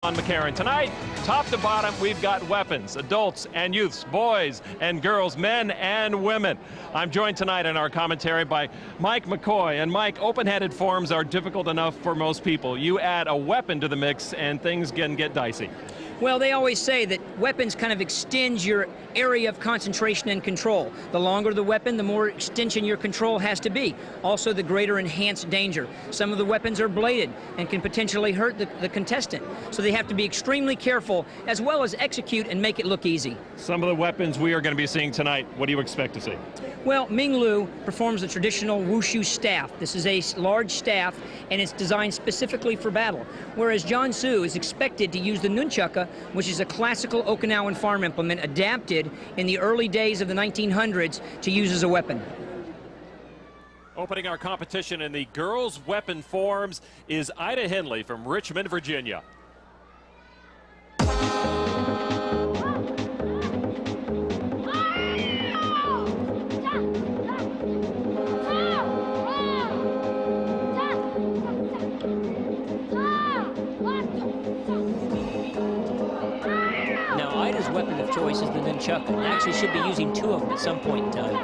On McCarran. Tonight, top to bottom, we've got weapons, adults and youths, boys and girls, men and women. I'm joined tonight in our commentary by Mike McCoy. And Mike, open-handed forms are difficult enough for most people. You add a weapon to the mix and things can get dicey. Well, they always say that weapons kind of extend your area of concentration and control. The longer the weapon, the more extension your control has to be. Also, the greater enhanced danger. Some of the weapons are bladed and can potentially hurt the contestant. So they have to be extremely careful as well as execute and make it look easy. Some of the weapons we are going to be seeing tonight, what do you expect to see? Well, Ming Lu performs the traditional wushu staff. This is a large staff, and it's designed specifically for battle. Whereas John Su is expected to use the nunchaka, which is a classical Okinawan farm implement adapted in the early days of the 1900s to use as a weapon. Opening our competition in the girls' weapon forms is Ida Henley from Richmond, Virginia. Now, Ida's weapon of choice is the nunchaka, and actually should be using two of them at some point in time.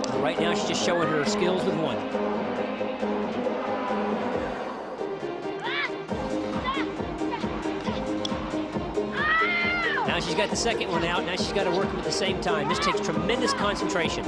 But right now, she's just showing her skills with one. Now she's got the second one out. Now she's got to work them at the same time. This takes tremendous concentration.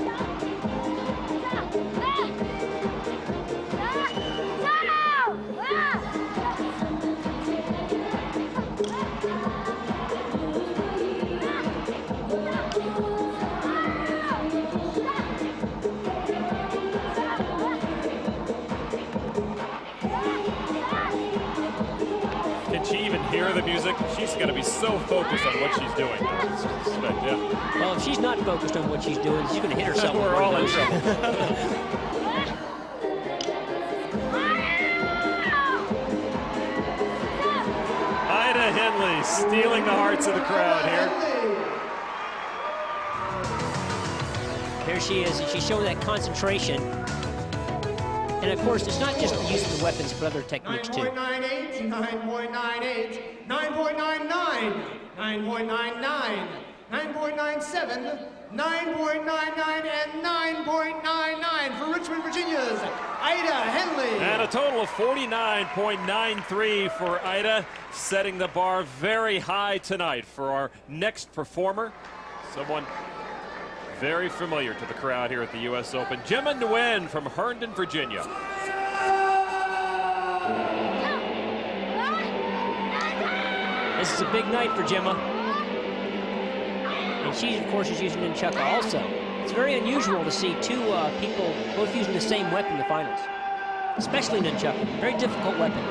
Can she even hear the music? She's got to be so focused on what she's doing. Yeah. Well, if she's not focused on what she's doing, she's going to hit herself. We're all in trouble. Ida Henley stealing the hearts of the crowd here. There she is, and she's showing that concentration. And of course, it's not just the use of the weapons, but other techniques too. 9.98, 9.98, 9.99, 9.99, 9.97, 9.99, and 9.99 for Richmond, Virginia's Ida Henley. And a total of 49.93 for Ida, setting the bar very high tonight for our next performer. Someone very familiar to the crowd here at the U.S. Open, Gemma Nguyen from Herndon, Virginia. This is a big night for Gemma. And she, of course, is using nunchaka also. It's very unusual to see two people both using the same weapon in the finals, especially nunchaka. Very difficult weapon.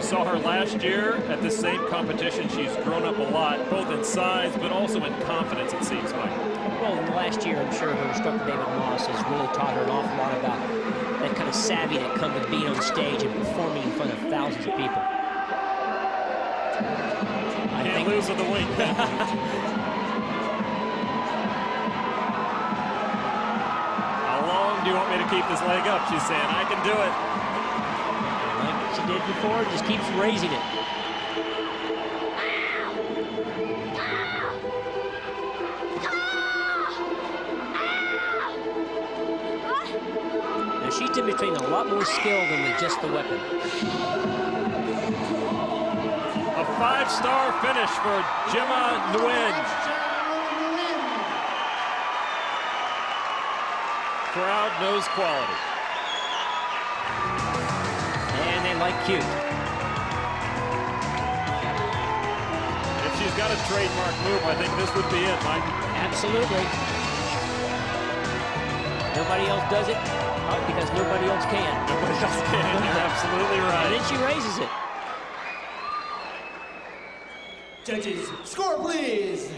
Saw her last year at the same competition. She's grown up a lot, both in size, but also in confidence, it seems like. Well, in the last year, I'm sure her instructor, David Moss, has really taught her an awful lot about that kind of savvy that comes with being on stage and performing in front of thousands of people. Can't lose with the weight. How long do you want me to keep this leg up? She's saying, I can do it. Like she did before, just keeps raising it. Now she's demonstrating a lot more skill than with just the weapon. A five-star finish for Gemma Nguyen. Crowd knows quality. Like cute. If she's got a trademark move, I think this would be it, Mike. Absolutely. Nobody else does it because nobody else can. Nobody else can. You're absolutely right. And then she raises it. Judges, score please.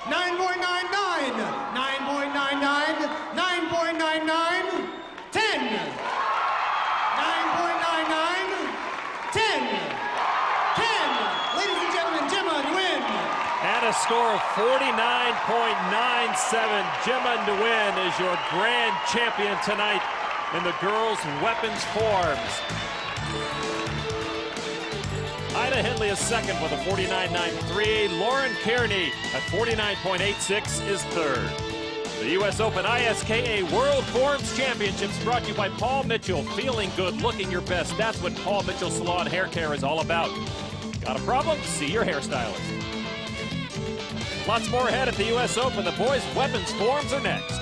9.99, 9.99, 9.99, 10. 9.99, 10. 10. Ladies and gentlemen, Gemma Nguyen. And a score of 49.97. Gemma Nguyen is your grand champion tonight in the girls' weapons forms. Ida Hindley is second with a 49.93. Lauren Kearney at 49.86 is third. The U.S. Open ISKA World Forms Championships brought to you by Paul Mitchell. Feeling good, looking your best. That's what Paul Mitchell Salon Hair Care is all about. Got a problem? See your hairstylist. Lots more ahead at the U.S. Open. The boys' weapons forms are next.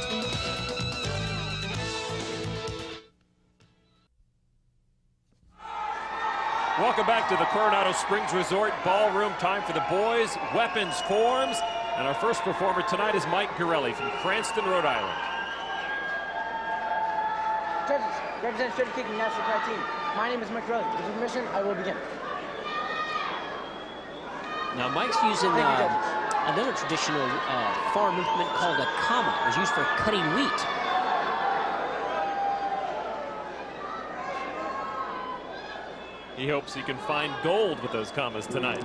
Welcome back to the Coronado Springs Resort Ballroom. Time for the boys' weapons forms. And our first performer tonight is Mike Gorelli from Cranston, Rhode Island. Judges, represent straight kicking national track team. My name is Mike Gorelli. With your permission, I will begin. Now Mike's using another traditional farm implement called a comma. It was used for cutting wheat. He hopes he can find gold with those commas tonight.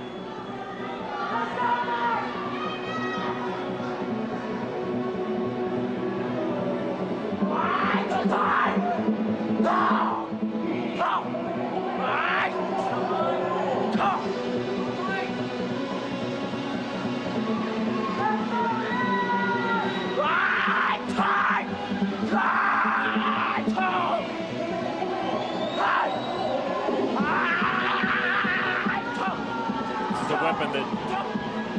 Weapon that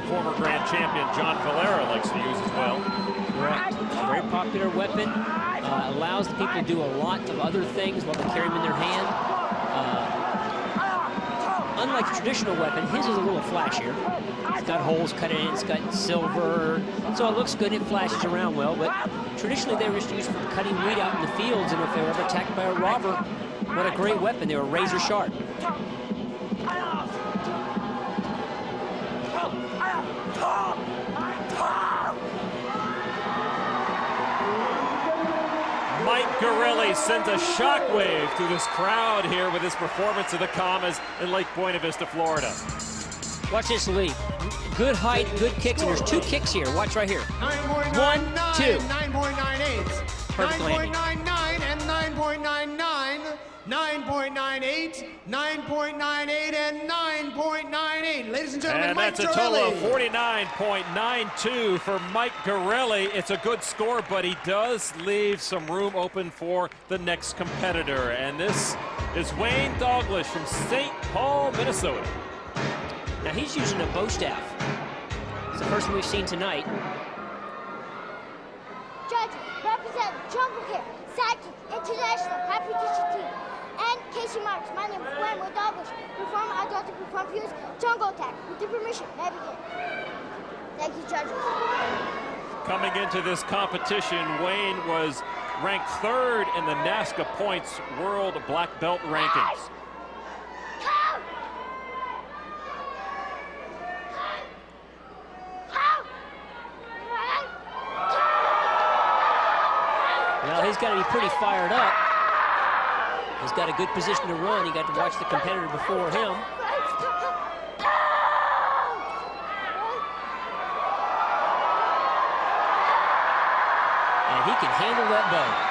former grand champion John Valera likes to use as well. Correct. A very popular weapon. Allows the people to do a lot of other things while they carry them in their hand. Unlike a traditional weapon, his is a little flashier. It's got holes cut in it, it's got silver, so it looks good, it flashes around well, but traditionally they were just used for cutting wheat out in the fields, and if they were ever attacked by a robber, what a great weapon. They were razor sharp. Mike Gorelli sends a shockwave through this crowd here with his performance of the commas in Lake Buena Vista, Florida. Watch this lead. Good height, good kicks, and there's two kicks here. Watch right here. 9.99, 1, 2. 9.98, Perfect landing. 9.99, and 9.99, 9.98, 9.98, and 9.98. Ladies and gentlemen, And Mike that's a total of Gorelli. 49.92 for Mike Gorelli. It's a good score, but he does leave some room open for the next competitor. And this is Wayne Douglas from St. Paul, Minnesota. Now he's using a bow staff. It's the first one we've seen tonight. Judges, represent Jungle Care, Sidekick, International, Happy Teacher Team, and Casey Marks. My name is Wayne Douglas. Perform adult perform fuse Jungle Attack. With your permission, may I begin? Thank you, judges. Coming into this competition, Wayne was ranked third in the NASKA points world black belt rankings. Well, he's got to be pretty fired up. He's got a good position to run. He got to watch the competitor before him. And he can handle that bow.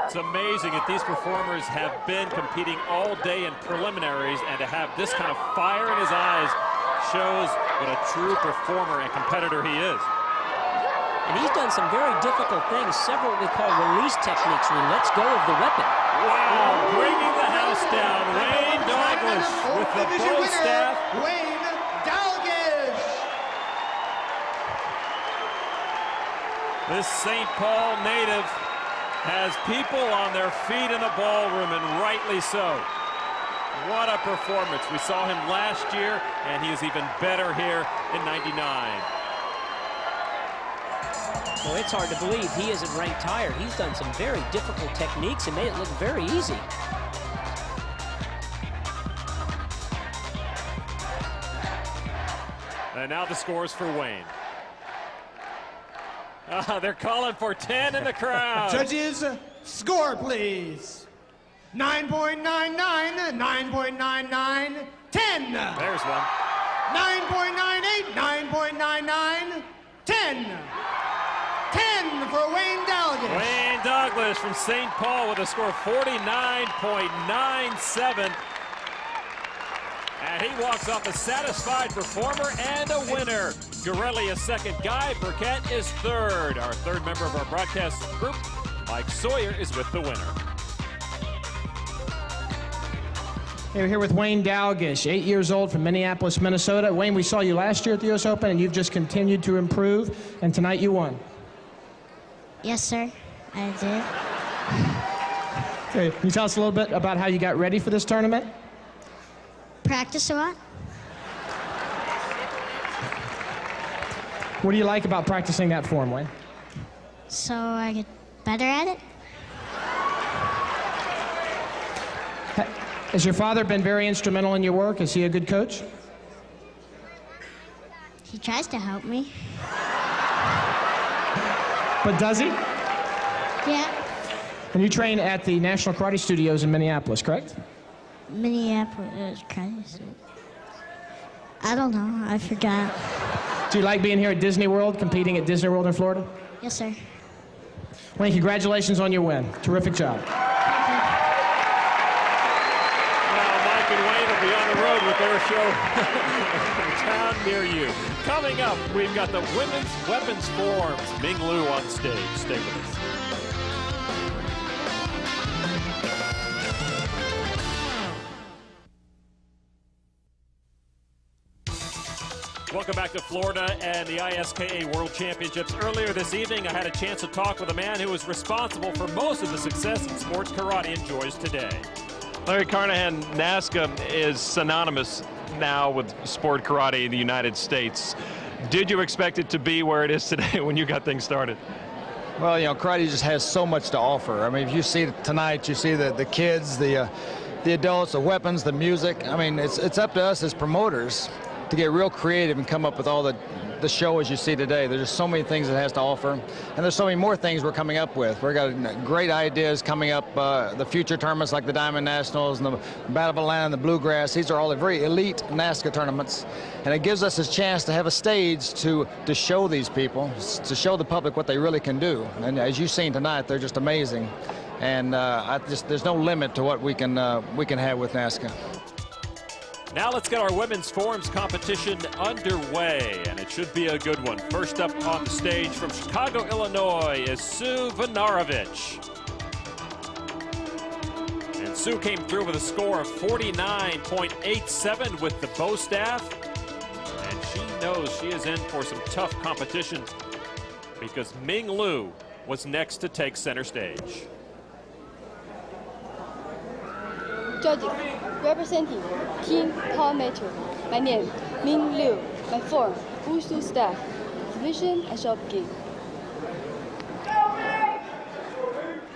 It's amazing that these performers have been competing all day in preliminaries, and to have this kind of fire in his eyes shows what a true performer and competitor he is. And he's done some very difficult things, several what we call release techniques, when he lets go of the weapon. Wow, bringing the house down. Wayne Douglas with the bow staff. Wayne Douglas. This St. Paul native has people on their feet in the ballroom, and rightly so. What a performance. We saw him last year, and he is even better here in '99. Well, it's hard to believe he isn't ranked higher. He's done some very difficult techniques and made it look very easy. And now the scores for Wayne. They're calling for 10 in the crowd. Judges, score please. 9.99, 9.99, 10. There's one. 9.98, 9.99, 10. 10 for Wayne Dalgas. Wayne Douglas from St. Paul with a score of 49.97. And he walks off a satisfied performer and a winner. Gorelli is second. Guy Burkett is third. Our third member of our broadcast group, Mike Sawyer, is with the winner. Hey, we're here with Wayne Dalgas, 8 years old from Minneapolis, Minnesota. Wayne, we saw you last year at the U.S. Open, and you've just continued to improve, and tonight you won. Yes, sir, I Okay, can you tell us a little bit about how you got ready for this tournament? did. Practice a lot. What do you like about practicing that form, Wayne? So I get better at it. Has your father been very instrumental in your work? Is he a good coach? He tries to help me. But does he? Yeah. And you train at the National Karate Studios in Minneapolis, correct? Minneapolis, Christ. I don't know. I forgot. Do you like being here at Disney World, competing at Disney World in Florida? Yes, sir. Wayne, congratulations on your win. Terrific job. Mike and Wayne will be on the road with their show in a town near you. Coming up, we've got the women's weapons forms. Ming Lu on stage. Stay with us. Welcome back to Florida and the ISKA World Championships. Earlier this evening, I had a chance to talk with a man who was responsible for most of the success that sports karate enjoys today. Larry Carnahan, NASKA is synonymous now with sport karate in the United States. Did you expect it to be where it is today when you got things started? Well, you know, karate just has so much to offer. I mean, if you see it tonight, you see the kids, the adults, the weapons, the music. I mean, it's up to us as promoters to get real creative and come up with all the show as you see today. There's just so many things it has to offer, and there's so many more things we're coming up with. We've got great ideas coming up, the future tournaments like the Diamond Nationals and the Battle of Atlanta and the Bluegrass. These are all the very elite NASKA tournaments, and it gives us a chance to have a stage to show these people, to show the public what they really can do. And as you've seen tonight, they're just amazing, and there's no limit to what we can have with NASKA. Now let's get our women's forms competition underway, and it should be a good one. First up on the stage from Chicago, Illinois is Sue Vanarovich. And Sue came through with a score of 49.87 with the bow staff. And she knows she is in for some tough competition because Ming Lu was next to take center stage. Judges, representing Team Palmetto, my name, Ming Liu, my form, Wushu staff, division and shop game.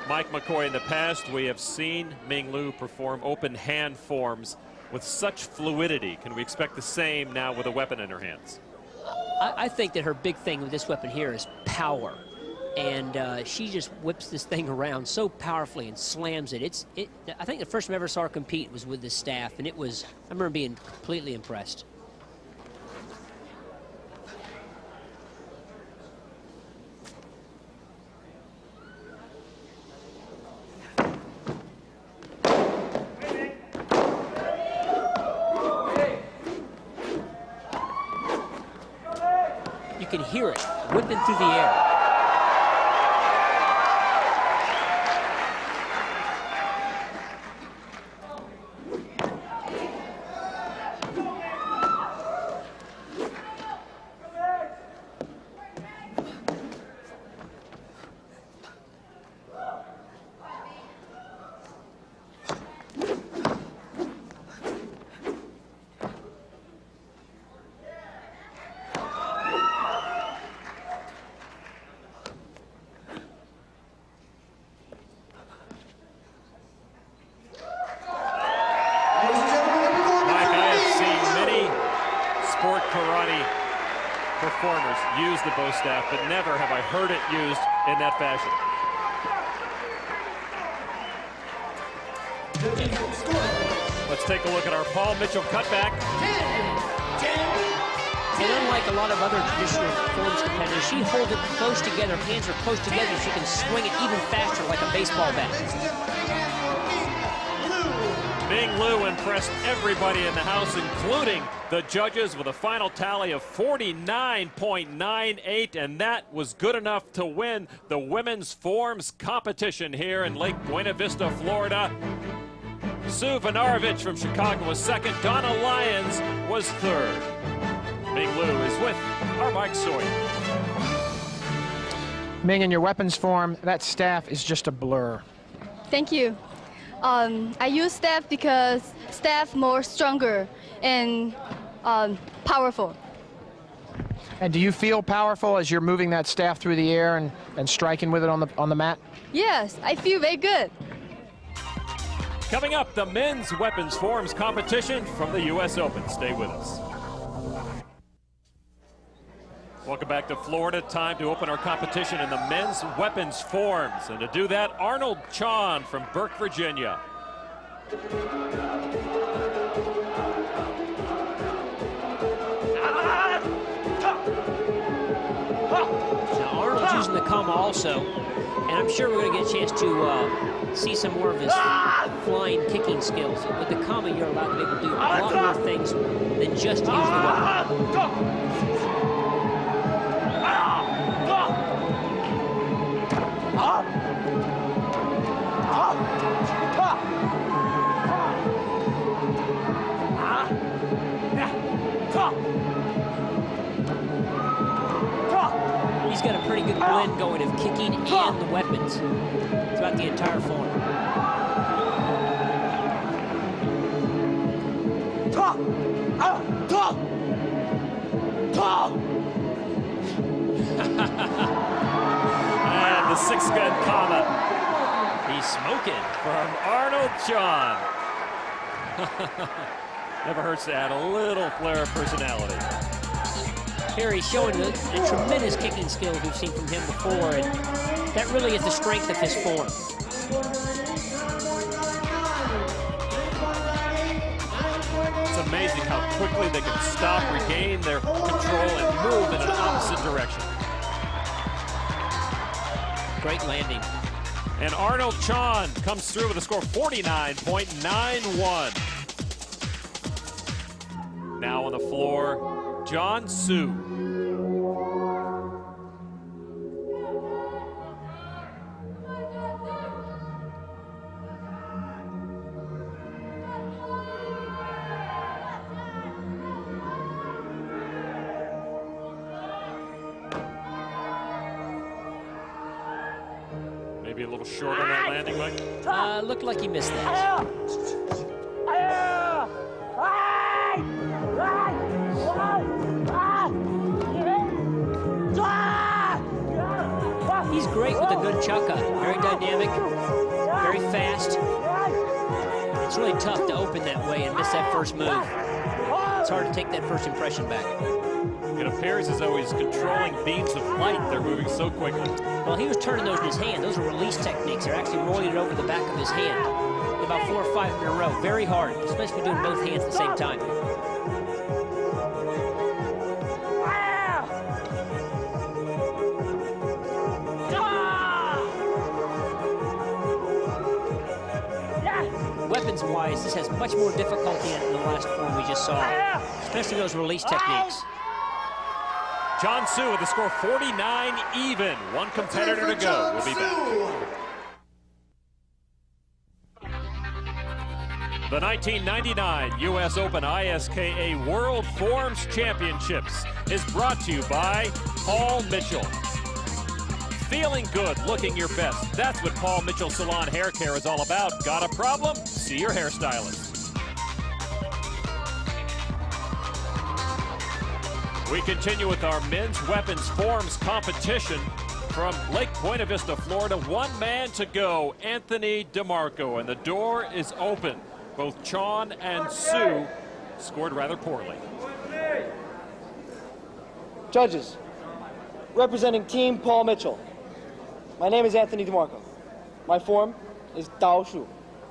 Mike McCoy, in the past, we have seen Ming Lu perform open hand forms with such fluidity. Can we expect the same now with a weapon in her hands? I think that her big thing with this weapon here is power. And she just whips this thing around so powerfully and slams it. I think the first time I ever saw her compete was with this staff, and I remember being completely impressed. You can hear it whipping through the air. performers use the bow staff, but never have I heard it used in that fashion. Let's take a look at our Paul Mitchell cutback. And unlike a lot of other traditional forms competitors, she holds it close together, hands are close together, she can swing it even faster like a baseball bat. Ming Lu impressed everybody in the house, including the judges, with a final tally of 49.98, and that was good enough to win the women's forms competition here in Lake Buena Vista, Florida. Sue Vanarovich from Chicago was second. Donna Lyons was third. Ming Lu is with our Mike Sawyer. Ming, in your weapons form, that staff is just a blur. Thank you. I use staff because staff more stronger and powerful. And do you feel powerful as you're moving that staff through the air and striking with it on the mat? Yes, I feel very good. Coming up, the men's weapons forms competition from the U.S. Open. Stay with us. Welcome back to Florida. Time to open our competition in the men's weapons forms. And to do that, Arnold Chon from Burke, Virginia. Now Arnold's using the kama also, and I'm sure we're going to get a chance to see some more of his flying kicking skills. With the kama, you're allowed to be able to do a lot more things than just use the weapon. He's got a pretty good blend going of kicking and the weapons throughout the entire form. And the six-gun kama. He's smoking from Arnold Chon. Never hurts to add a little flair of personality. Here he's showing the tremendous kicking skills we've seen from him before, and that really is the strength of his form. It's amazing how quickly they can stop, regain their control, and move in an opposite direction. Great landing. And Arnold Chon comes through with a score of 49.91. Now on the floor, John Sue. Maybe a little short on that landing, Mike? Looked like he missed that. He's great with a good chukka. Very dynamic, very fast. It's really tough to open that way and miss that first move. It's hard to take that first impression back. It appears as though he's controlling beams of light. They're moving so quickly. Well, he was turning those in his hand. Those are release techniques. They're actually rolling it over the back of his hand. About 4 or 5 in a row. Very hard, especially doing both hands at the same time. Weapons-wise, this has much more difficulty in the last form we just saw, especially those release techniques. John Sue with a score 49 even. One competitor to go. We'll be back. The 1999 U.S. Open ISKA World Forms Championships is brought to you by Paul Mitchell. Feeling good, looking your best. That's what Paul Mitchell Salon Hair Care is all about. Got a problem? See your hairstylist. We continue with our men's weapons forms competition from Lake Buena Vista, Florida. One man to go, Anthony DeMarco, and the door is open. Both Chon and Sue scored rather poorly. Judges, representing Team Paul Mitchell, my name is Anthony DeMarco. My form is Dao Shu,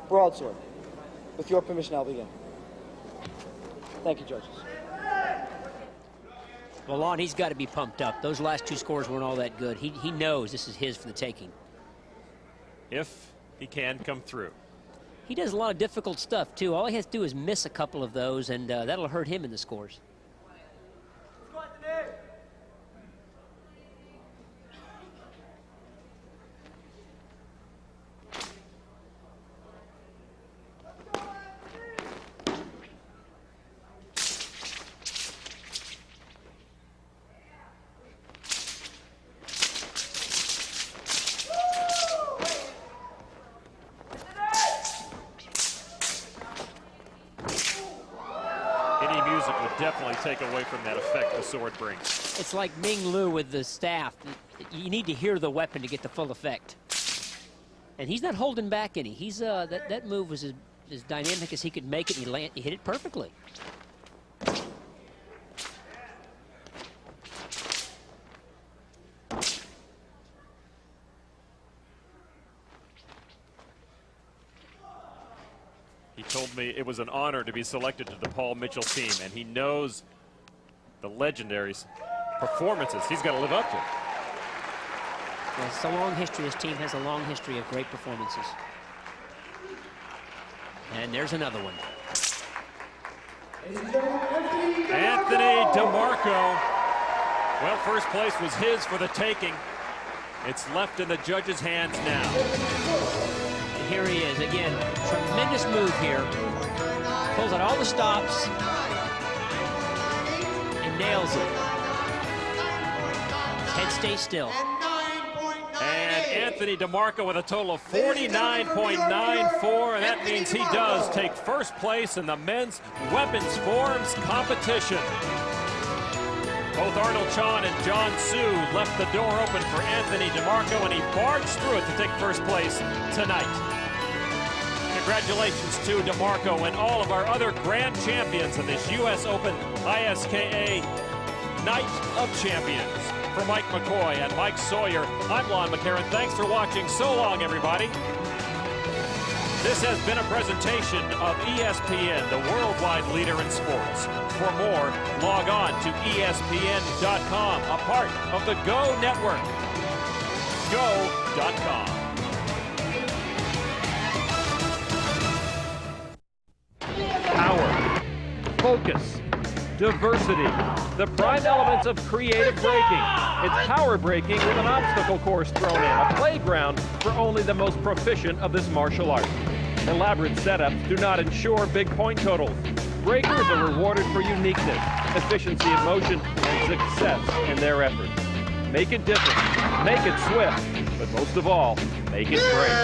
broadsword. With your permission, I'll begin. Thank you, judges. Well, Lon, he's got to be pumped up. Those last two scores weren't all that good. He knows this is his for the taking. If he can come through. He does a lot of difficult stuff, too. All he has to do is miss a couple of those, and that'll hurt him in the scores. Definitely take away from that effect the sword brings. It's like Ming Lu with the staff. You need to hear the weapon to get the full effect. And he's not holding back any. He's that move was as dynamic as he could make it. He hit it perfectly. He told me it was an honor to be selected to the Paul Mitchell team, and he knows the legendary performances he's got to live up to. Well, it's a long history. This team has a long history of great performances. And there's another one. Anthony DeMarco. Well, first place was his for the taking. It's left in the judges' hands now. Here he is again. Tremendous move here. Pulls out all the stops and nails it. His head stays still. And Anthony DeMarco with a total of 49.94, and that means he does take first place in the men's weapons forms competition. Both Arnold Chan and John Su left the door open for Anthony DeMarco, and he barged through it to take first place tonight. Congratulations to DeMarco and all of our other grand champions in this U.S. Open ISKA Night of Champions. For Mike McCoy and Mike Sawyer, I'm Lon McCarron. Thanks for watching. So long, everybody. This has been a presentation of ESPN, the worldwide leader in sports. For more, log on to ESPN.com, a part of the Go Network. Go.com. Power, focus, diversity, the prime elements of creative breaking. It's power breaking with an obstacle course thrown in, a playground for only the most proficient of this martial art. Elaborate setups do not ensure big point totals. Breakers are rewarded for uniqueness, efficiency of motion, and success in their efforts. Make it different, make it swift, but most of all, make it great.